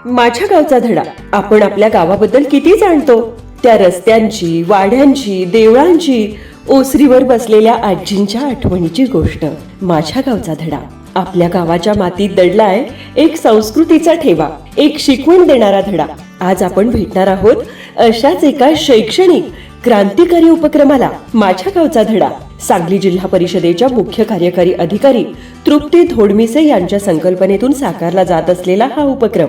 माझ्या गावचा धडा. आपण आपल्या गावाबद्दल किती जाणतो? त्या रस्त्यांची, वाड्यांची, देवळांची, ओसरीवर बसलेल्या आजींच्या आठवणीची गोष्ट. माझ्या गावचा धडा. आपल्या गावाच्या मातीत दडलाय एक संस्कृतीचा ठेवा, एक शिकवण देणारा धडा. आज आपण भेटणार आहोत अशाच एका शैक्षणिक क्रांतिकारी उपक्रमाला. माझ्या गावचा धडा. सांगली जिल्हा परिषदेच्या मुख्य कार्यकारी अधिकारी तृप्ती धोडमिसे यांच्या संकल्पनेतून साकारला जात असलेला हा उपक्रम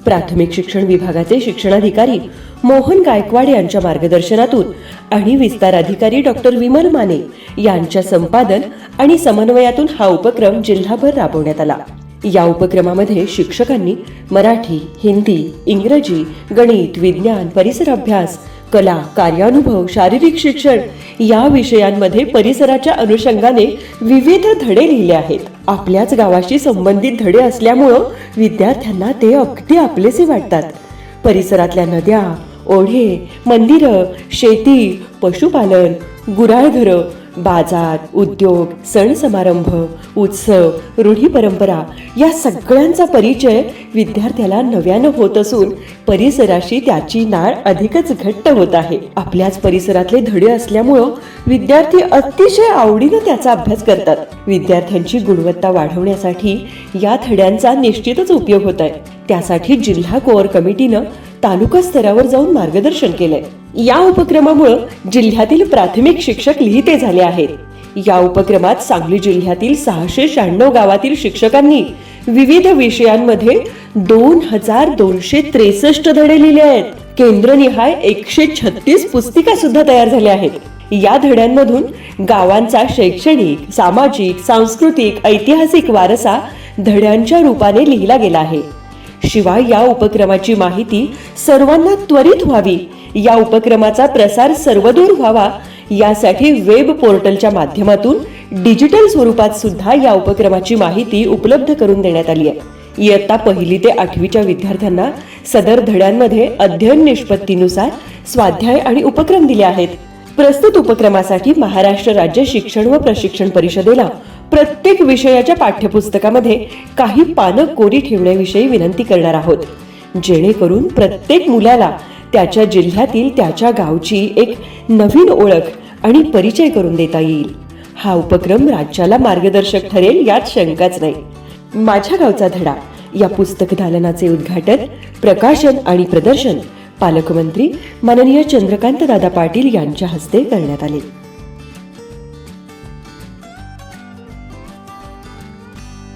प्राथमिक शिक्षण विभागाचे शिक्षणाधिकारी मोहन गायकवाड यांच्या मार्गदर्शनातून आणि विस्तार अधिकारी डॉक्टर विमल माने यांच्या संपादन आणि समन्वयातून हा उपक्रम जिल्हाभर राबवण्यात आला. या उपक्रमामध्ये शिक्षकांनी मराठी, हिंदी, इंग्रजी, गणित, विज्ञान, परिसर अभ्यास, कला, कार्यानुभव, शारीरिक शिक्षण या विषयांमध्ये परिसराच्या अनुषंगाने विविध धडे लिहिले आहेत. आपल्याच गावाशी संबंधित धडे असल्यामुळं विद्यार्थ्यांना ते अगदी आपलेसे वाटतात. परिसरातल्या नद्या, ओढे, मंदिरं, शेती, पशुपालन, गुराळघरं, बाजार, उद्योग, सण समारंभ, उत्सव, रूढी परंपरा या सगळ्यांचा परिचय विद्यार्थ्याला नव्यानं होत असून परिसराशी त्याची नाळ अधिकच घट्ट होत आहे. आपल्याच परिसरातले धडे असल्यामुळं विद्यार्थी अतिशय आवडीनं त्याचा अभ्यास करतात. विद्यार्थ्यांची गुणवत्ता वाढवण्यासाठी या धड्यांचा निश्चितच उपयोग होत आहे. त्यासाठी जिल्हा कोअर कमिटीनं तालुका स्तरावर जाऊन मार्गदर्शन केलंय. या उपक्रमामुळे जिल्ह्यातील प्राथमिक शिक्षक लिहिते झाले आहेत. या उपक्रमात सांगली जिल्ह्यातील 696 गावातील शिक्षकांनी विविध विषयांमध्ये 2263 धडे लिहिले आहेत. केंद्रनिहाय 136 पुस्तिका सुद्धा तयार झाल्या आहेत. या धड्यांमधून गावांचा शैक्षणिक, सामाजिक, सांस्कृतिक, ऐतिहासिक वारसा धड्यांच्या रूपाने लिहिला गेला आहे. शिवाय या उपक्रमाची माहिती सर्वांना त्वरित व्हावी, या उपक्रमाचा प्रसार सर्वदूर व्हावा यासाठी वेब पोर्टलच्या माध्यमातून डिजिटल स्वरूपात सुद्धा या उपक्रमाची माहिती उपलब्ध करून देण्यात आली आहे. इयत्ता 1ली ते 8वीच्या विद्यार्थ्यांना सदर धड्यांमध्ये अध्ययन निष्पत्तीनुसार स्वाध्याय आणि उपक्रम दिले आहेत. प्रस्तुत उपक्रमासाठी महाराष्ट्र राज्य शिक्षण व प्रशिक्षण परिषदेला प्रत्येक विषयाच्या पाठ्यपुस्तकामध्ये काही पानं कोरी ठेवण्याविषयी विनंती करणार आहोत, जेणेकरून प्रत्येक मुलाला त्याच्या जिल्ह्यातील, त्याच्या गावची एक नवीन ओळख आणि परिचय करून देता येईल. हा उपक्रम राज्याला मार्गदर्शक ठरेल यात शंकाच नाही. माझ्या गावचा धडा या पुस्तक दालनाचे उद्घाटन, प्रकाशन आणि प्रदर्शन पालकमंत्री माननीय चंद्रकांत दादा पाटील यांच्या हस्ते करण्यात आले.